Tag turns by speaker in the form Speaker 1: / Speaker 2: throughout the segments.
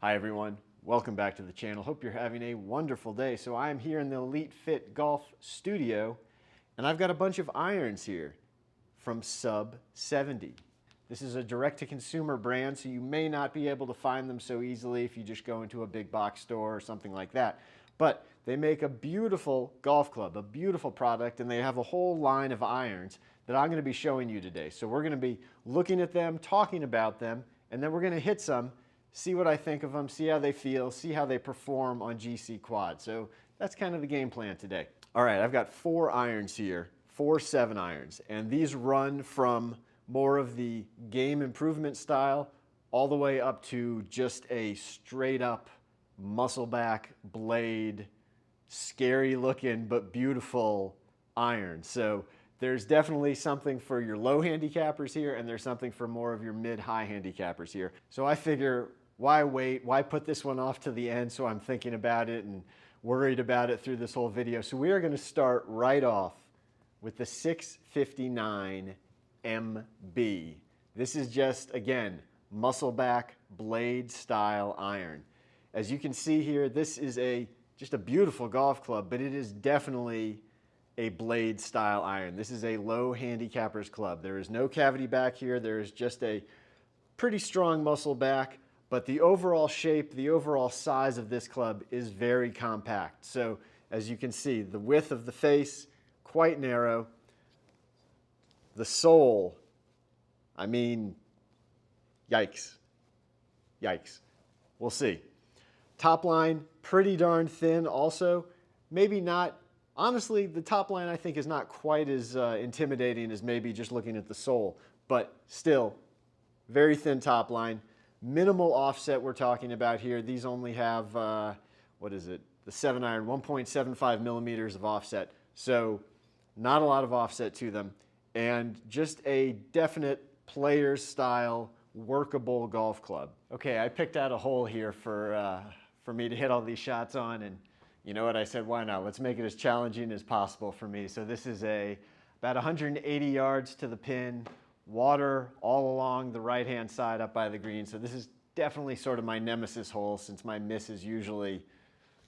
Speaker 1: Hi everyone, welcome back to the channel. Hope you're having a wonderful day. So I'm here in the Elite Fit Golf studio and I've got a bunch of irons here from Sub 70. This is a direct-to-consumer brand, so you may not be able to find them so easily if you just go into a big box store or something like that. But they make a beautiful golf club, a beautiful product, and they have a whole line of irons that I'm going to be showing you today. So we're going to be looking at them, talking about them, and then we're going to hit some, see what I think of them, see how they feel, see how they perform on GC Quad. So that's kind of the game plan today. All right, I've got 4 irons here, 4 7-irons, and these run from more of the game improvement style all the way up to just a straight up muscleback blade, scary looking but beautiful iron. So there's definitely something for your low handicappers here, and there's something for more of your mid-high handicappers here. So I figure, why wait? Why put this one off to the end so I'm thinking about it and worried about it through this whole video? So we are going to start right off with the 659 MB. This is just, again, muscleback blade style iron. As you can see here, this is just a beautiful golf club, but it is definitely a blade style iron. This is a low handicappers club. There is no cavity back here. There is just a pretty strong muscle back, but the overall shape, the overall size of this club is very compact. So as you can see, the width of the face, quite narrow. The sole, I mean, yikes, yikes. We'll see. Top line, pretty darn thin also. Maybe not, honestly, the top line I think is not quite as intimidating as maybe just looking at the sole, but still, very thin top line. Minimal offset we're talking about here. These only have, what is it? The 7-iron, 1.75 millimeters of offset. So not a lot of offset to them. And just a definite player's style, workable golf club. Okay, I picked out a hole here for me to hit all these shots on, and you know what, I said, why not? Let's make it as challenging as possible for me. So this is about 180 yards to the pin, water all along the right-hand side up by the green. So this is definitely sort of my nemesis hole, since my miss is usually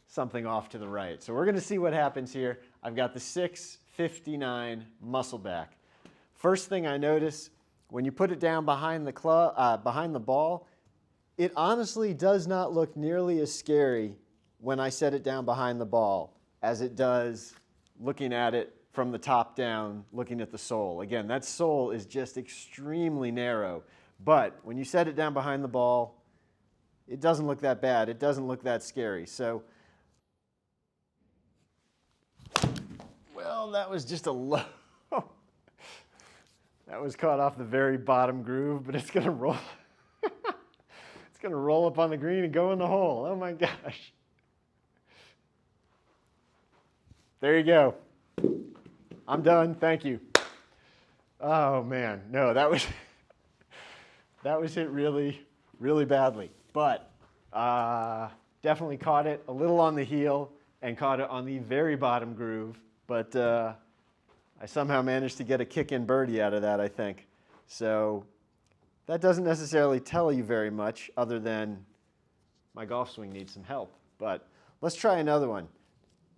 Speaker 1: something off to the right. So we're gonna see what happens here. I've got the 659 muscleback. First thing I notice, when you put it down behind the ball, it honestly does not look nearly as scary when I set it down behind the ball as it does looking at it from the top down, looking at the sole. Again, that sole is just extremely narrow, but when you set it down behind the ball, it doesn't look that bad. It doesn't look that scary. So, well, that was just a low. That was caught off the very bottom groove, but it's going to roll. It's going to roll up on the green and go in the hole. Oh my gosh. There you go. I'm done. Thank you. Oh man, no, that was hit really, really badly. But definitely caught it a little on the heel and caught it on the very bottom groove. But I somehow managed to get a kick-in birdie out of that, I think. So that doesn't necessarily tell you very much, other than my golf swing needs some help. But let's try another one.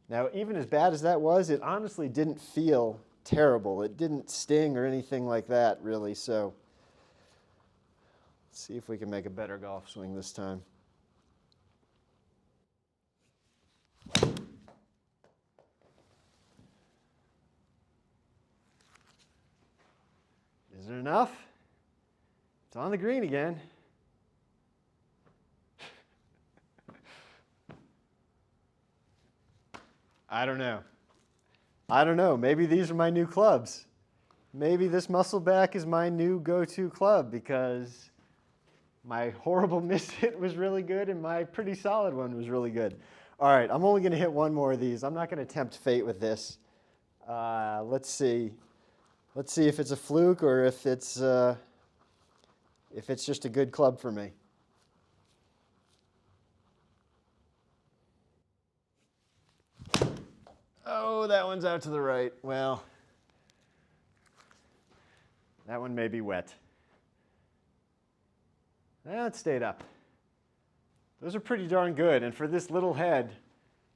Speaker 1: Now, even as bad as that was, it honestly didn't feel terrible. It didn't sting or anything like that, really. So let's see if we can make a better golf swing this time. Is it enough? It's on the green again. I don't know. I don't know. Maybe these are my new clubs. Maybe this muscleback is my new go-to club, because my horrible miss hit was really good and my pretty solid one was really good. All right, I'm only going to hit one more of these. I'm not going to tempt fate with this. Let's see. Let's see if it's a fluke or if it's just a good club for me. Oh, that one's out to the right. Well, that one may be wet. It stayed up. Those are pretty darn good, and for this little head,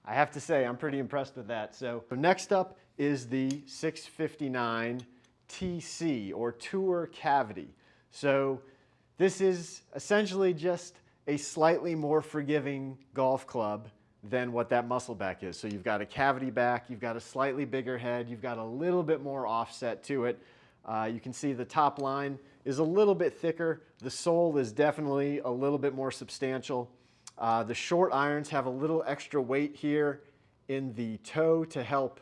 Speaker 1: I have to say I'm pretty impressed with that. So next up is the 659 TC, or Tour Cavity. So this is essentially just a slightly more forgiving golf club than what that muscle back is. So you've got a cavity back, you've got a slightly bigger head, you've got a little bit more offset to it. You can see the top line is a little bit thicker. The sole is definitely a little bit more substantial. The short irons have a little extra weight here in the toe to help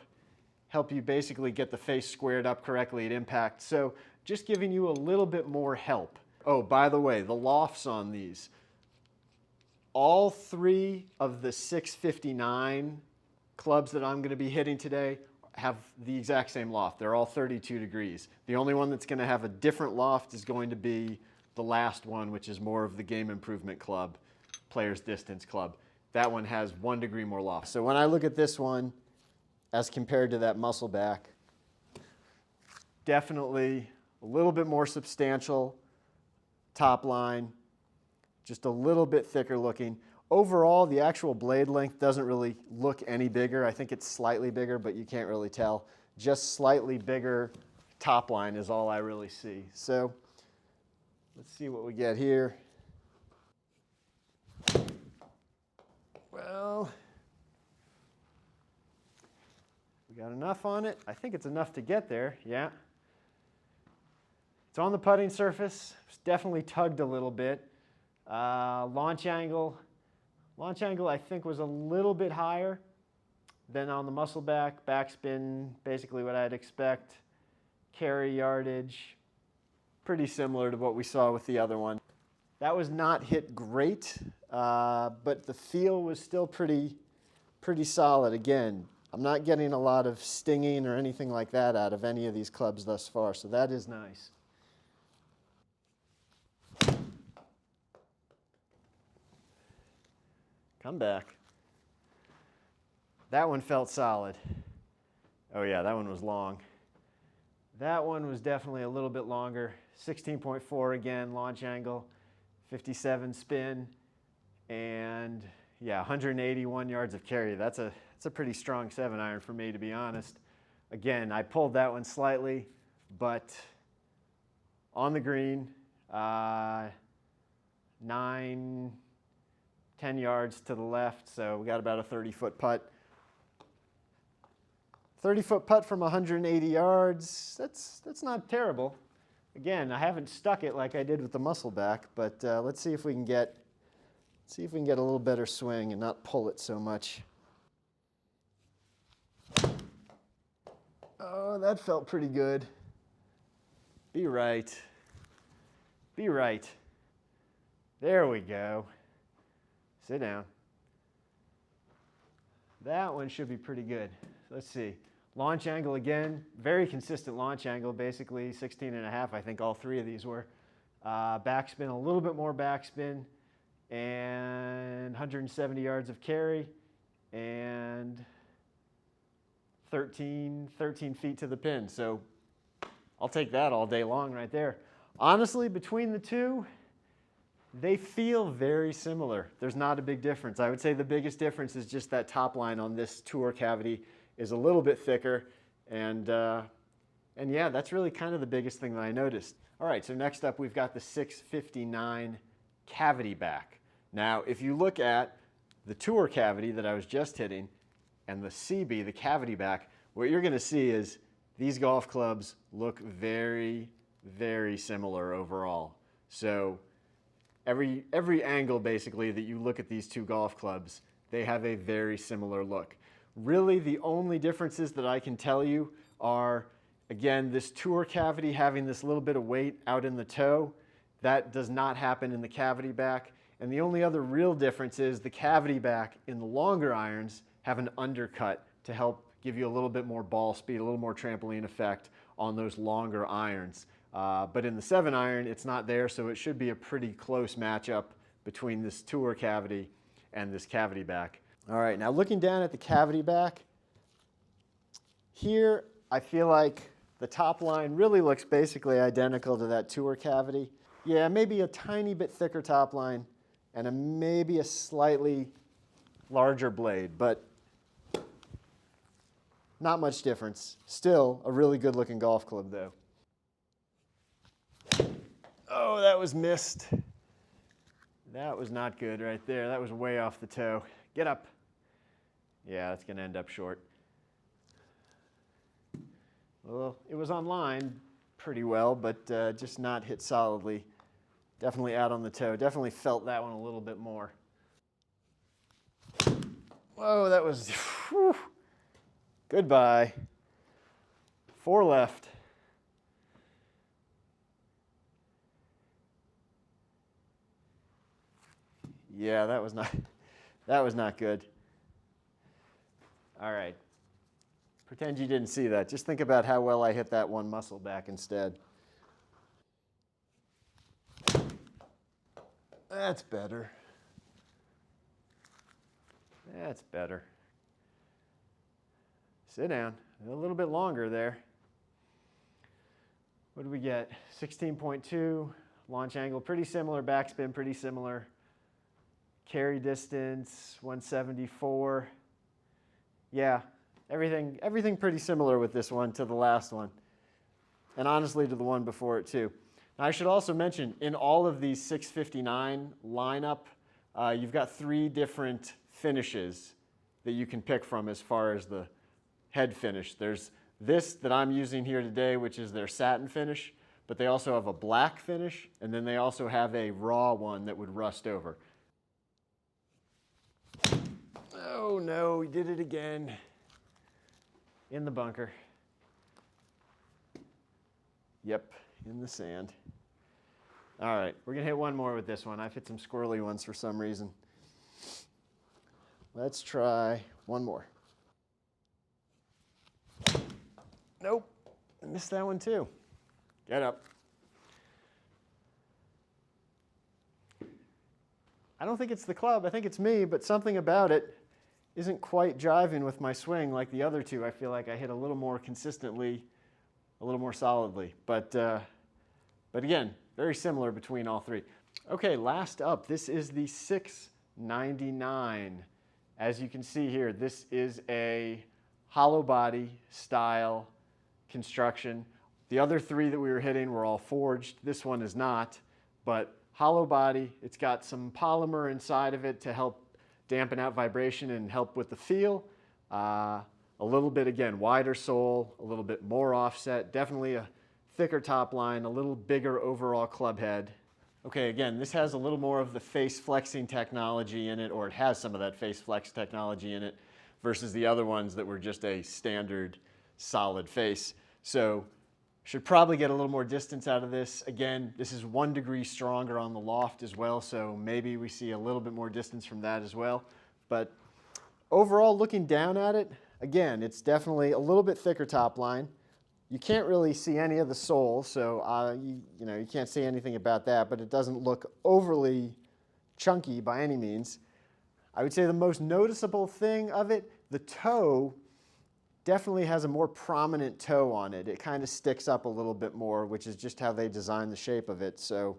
Speaker 1: you basically get the face squared up correctly at impact. So just giving you a little bit more help. Oh, by the way, the lofts on these. All three of the 659 clubs that I'm going to be hitting today have the exact same loft. They're all 32 degrees. The only one that's going to have a different loft is going to be the last one, which is more of the Game Improvement Club, Player's Distance Club. That one has 1 degree more loft. So when I look at this one as compared to that muscle back, definitely a little bit more substantial top line, just a little bit thicker looking. Overall, the actual blade length doesn't really look any bigger. I think it's slightly bigger, but you can't really tell. Just slightly bigger top line is all I really see. So let's see what we get here. Well, we got enough on it. I think it's enough to get there, yeah. It's on the putting surface. It's definitely tugged a little bit. Launch angle I think was a little bit higher than on the muscle back. Backspin, basically what I'd expect. Carry yardage, pretty similar to what we saw with the other one. That was not hit great, but the feel was still pretty solid. Again, I'm not getting a lot of stinging or anything like that out of any of these clubs thus far, so that is nice. Come back. That one felt solid. Oh yeah, that one was long. That one was definitely a little bit longer. 16.4 again, launch angle, 57 spin, and yeah, 181 yards of carry. That's a pretty strong 7-iron for me, to be honest. Again, I pulled that one slightly, but on the green, 10 yards to the left, so we got about a 30-foot putt. 30-foot putt from 180 yards, that's not terrible. Again, I haven't stuck it like I did with the muscle back, but let's see if we can get a little better swing and not pull it so much. Oh, that felt pretty good. Be right. Be right. There we go. Sit down. That one should be pretty good. Let's see. Launch angle again, very consistent launch angle, basically 16.5, I think all three of these were. Backspin, a little bit more backspin, and 170 yards of carry, and 13 feet to the pin. So I'll take that all day long right there. Honestly, between the two, they feel very similar. There's not a big difference. I would say the biggest difference is just that top line on this Tour Cavity is a little bit thicker, and yeah, that's really kind of the biggest thing that I noticed. All right, so next up we've got the 659 Cavity back. Now, if you look at the Tour Cavity that I was just hitting and the CB, the Cavity back, what you're going to see is these golf clubs look very, very similar overall. So every angle basically that you look at these two golf clubs, they have a very similar look. Really, the only differences that I can tell you are, again, this Tour Cavity having this little bit of weight out in the toe. That does not happen in the Cavity back. And the only other real difference is the Cavity back in the longer irons have an undercut to help give you a little bit more ball speed, a little more trampoline effect on those longer irons. But in the 7-iron, it's not there, so it should be a pretty close matchup between this Tour Cavity and this Cavity back. All right, now looking down at the Cavity back, here I feel like the top line really looks basically identical to that Tour Cavity. Yeah, maybe a tiny bit thicker top line, and maybe a slightly larger blade, but not much difference. Still a really good looking golf club though. Oh, that was missed. That was not good right there. That was way off the toe. Get up. Yeah, that's going to end up short. Well, it was on line pretty well, but just not hit solidly. Definitely out on the toe. Definitely felt that one a little bit more. Whoa, that was... Whew. Goodbye. 4 left. Yeah, that was not good. All right. Pretend you didn't see that. Just think about how well I hit that one muscle back instead. That's better. That's better. Sit down. A little bit longer there. What do we get? 16.2. Launch angle pretty similar. Backspin pretty similar. Carry distance 174. Yeah, everything pretty similar with this one to the last one. And honestly to the one before it too. Now I should also mention, in all of these 659 lineup, you've got 3 different finishes that you can pick from as far as the head finish. There's this that I'm using here today, which is their satin finish, but they also have a black finish, and then they also have a raw one that would rust over. Oh no, we did it again. In the bunker. Yep, in the sand. All right, we're gonna hit one more with this one. I've hit some squirrely ones for some reason. Let's try one more. Nope, I missed that one too. Get up. I don't think it's the club, I think it's me, but something about it isn't quite jiving with my swing like the other two. I feel like I hit a little more consistently, a little more solidly. But again, very similar between all 3. Okay, last up, this is the 699. As you can see here, this is a hollow body style construction. The other 3 that we were hitting were all forged. This one is not, but hollow body. It's got some polymer inside of it to help dampen out vibration and help with the feel. A little bit, again, wider sole, a little bit more offset, definitely a thicker top line, a little bigger overall club head. Okay, again, this has a little more of the face flexing technology in it, or it has some of that face flex technology in it, versus the other ones that were just a standard solid face. So should probably get a little more distance out of this. Again, this is 1 degree stronger on the loft as well, so maybe we see a little bit more distance from that as well. But overall, looking down at it, again, it's definitely a little bit thicker top line. You can't really see any of the sole, so you can't see anything about that, but it doesn't look overly chunky by any means. I would say the most noticeable thing of it, the toe definitely has a more prominent toe on it. It kind of sticks up a little bit more, which is just how they designed the shape of it. So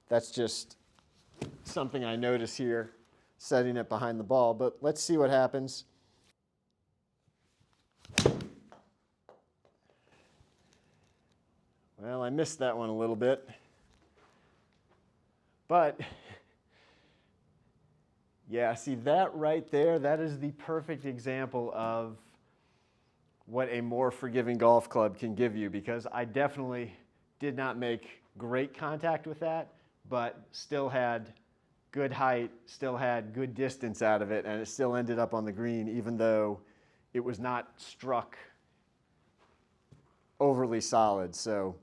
Speaker 1: that's just something I notice here, setting it behind the ball. But let's see what happens. Well, I missed that one a little bit. But yeah, see that right there, that is the perfect example of what a more forgiving golf club can give you, because I definitely did not make great contact with that, but still had good height, still had good distance out of it, and it still ended up on the green, even though it was not struck overly solid. So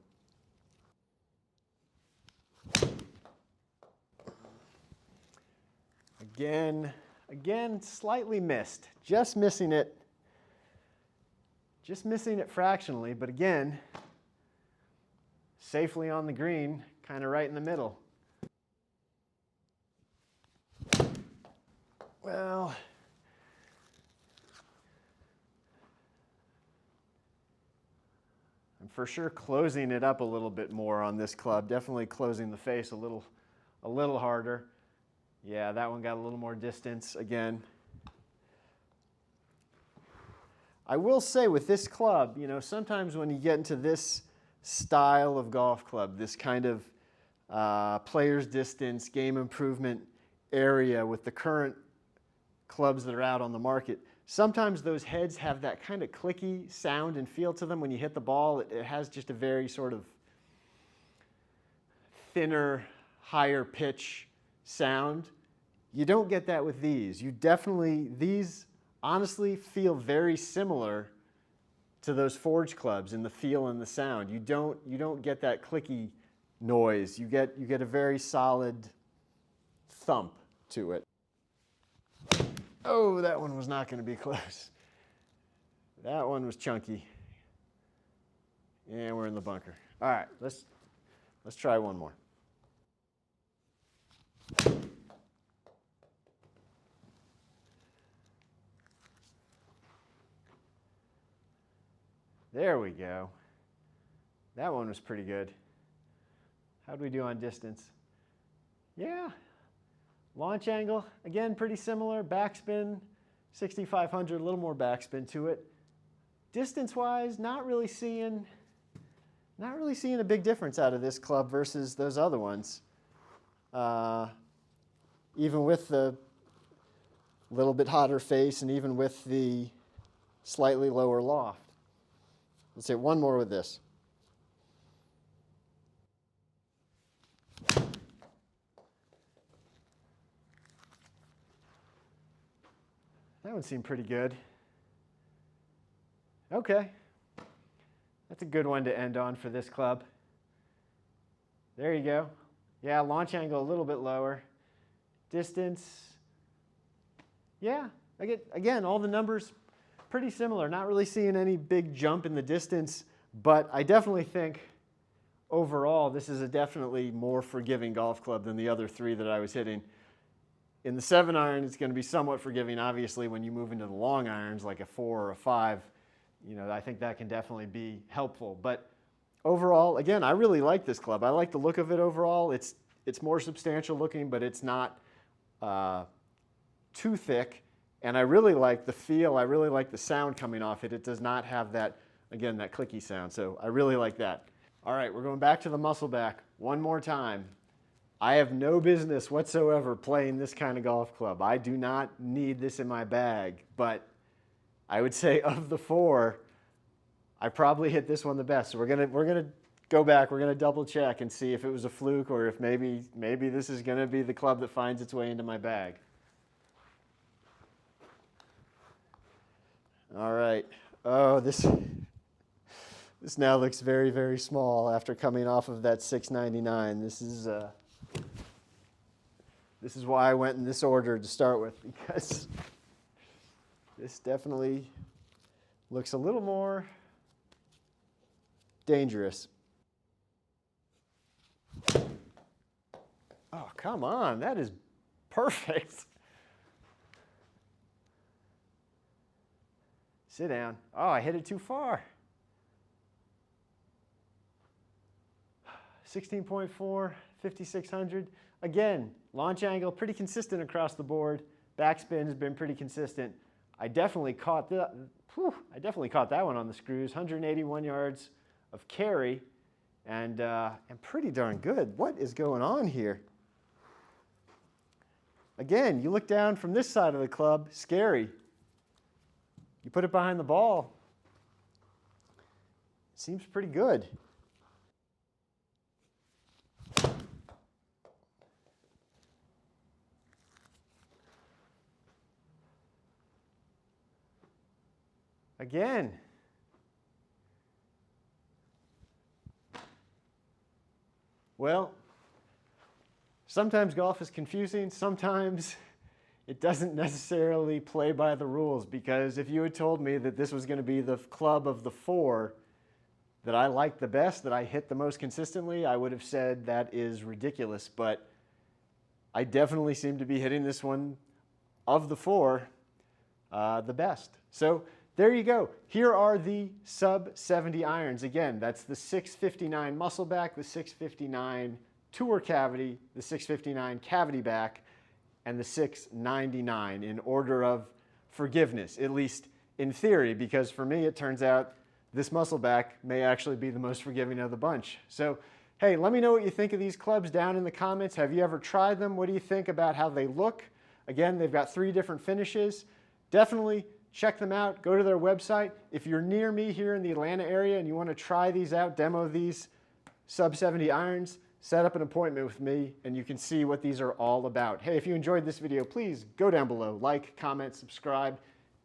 Speaker 1: again, slightly missed, just missing it fractionally, but again, safely on the green, kind of right in the middle. Well, I'm for sure closing it up a little bit more on this club, definitely closing the face a little harder. Yeah, that one got a little more distance again. I will say with this club, you know, sometimes when you get into this style of golf club, this kind of player's distance, game improvement area with the current clubs that are out on the market, sometimes those heads have that kind of clicky sound and feel to them when you hit the ball. It has just a very sort of thinner, higher pitch sound. You don't get that with these. These honestly feel very similar to those Forge clubs in the feel and the sound. You don't get that clicky noise. You get a very solid thump to it. Oh, that one was not going to be close. That one was chunky. And we're in the bunker. All right, let's try one more. There we go. That one was pretty good. How'd we do on distance? Yeah. Launch angle, again, pretty similar. Backspin, 6,500, a little more backspin to it. Distance-wise, not really seeing a big difference out of this club versus those other ones. Even with the little bit hotter face and even with the slightly lower loft. Let's hit one more with this. That one seemed pretty good. Okay. That's a good one to end on for this club. There you go. Yeah, launch angle a little bit lower. Distance, yeah. Again, all the numbers pretty similar. Not really seeing any big jump in the distance, but I definitely think overall this is a definitely more forgiving golf club than the other three that I was hitting. In the 7-iron, it's going to be somewhat forgiving. Obviously, when you move into the long irons, like a 4 or a 5, you know, I think that can definitely be helpful. But overall, again, I really like this club. I like the look of it overall. It's more substantial looking, but it's not too thick. And I really like the feel. I really like the sound coming off it. It does not have that, again, that clicky sound. So I really like that. All right, we're going back to the Muscleback one more time. I have no business whatsoever playing this kind of golf club. I do not need this in my bag, but I would say of the 4, I probably hit this one the best. So we're gonna go back. We're gonna double check and see if it was a fluke or if maybe this is gonna be the club that finds its way into my bag. All right. Oh, this now looks very, very small after coming off of that 699. This is why I went in this order to start with, because this definitely looks a little more dangerous. Oh, come on. That is perfect. Sit down. Oh, I hit it too far. 16.4, 5,600. Again, launch angle, pretty consistent across the board. Backspin has been pretty consistent. I definitely caught that one on the screws. 181 yards of carry, and pretty darn good. What is going on here? Again, you look down from this side of the club, scary. You put it behind the ball, seems pretty good. Again, well, sometimes golf is confusing. Sometimes it doesn't necessarily play by the rules, because if you had told me that this was going to be the club of the 4 that I liked the best, that I hit the most consistently, I would have said that is ridiculous. But I definitely seem to be hitting this one of the 4 the best. So there you go. Here are the sub 70 irons. Again, that's the 659 Muscleback, the 659 Tour Cavity, the 659 Cavity Back. and the 699 in order of forgiveness, at least in theory, because for me it turns out this Muscleback may actually be the most forgiving of the bunch. So hey, let me know what you think of these clubs down in the comments. Have you ever tried them? What do you think about how they look? Again, they've got 3 different finishes. Definitely check them out. Go to their website. If you're near me here in the Atlanta area and you want to try these out, demo these Sub 70 irons, set up an appointment with me and you can see what these are all about. Hey, if you enjoyed this video, please go down below, like, comment, subscribe,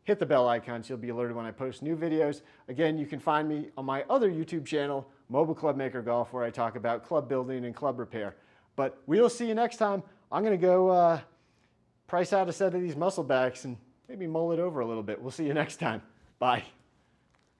Speaker 1: hit the bell icon so you'll be alerted when I post new videos. Again, you can find me on my other YouTube channel, Mobile Club Maker Golf, where I talk about club building and club repair. But we'll see you next time. I'm going to go price out a set of these Musclebacks and maybe mull it over a little bit. We'll see you next time. Bye.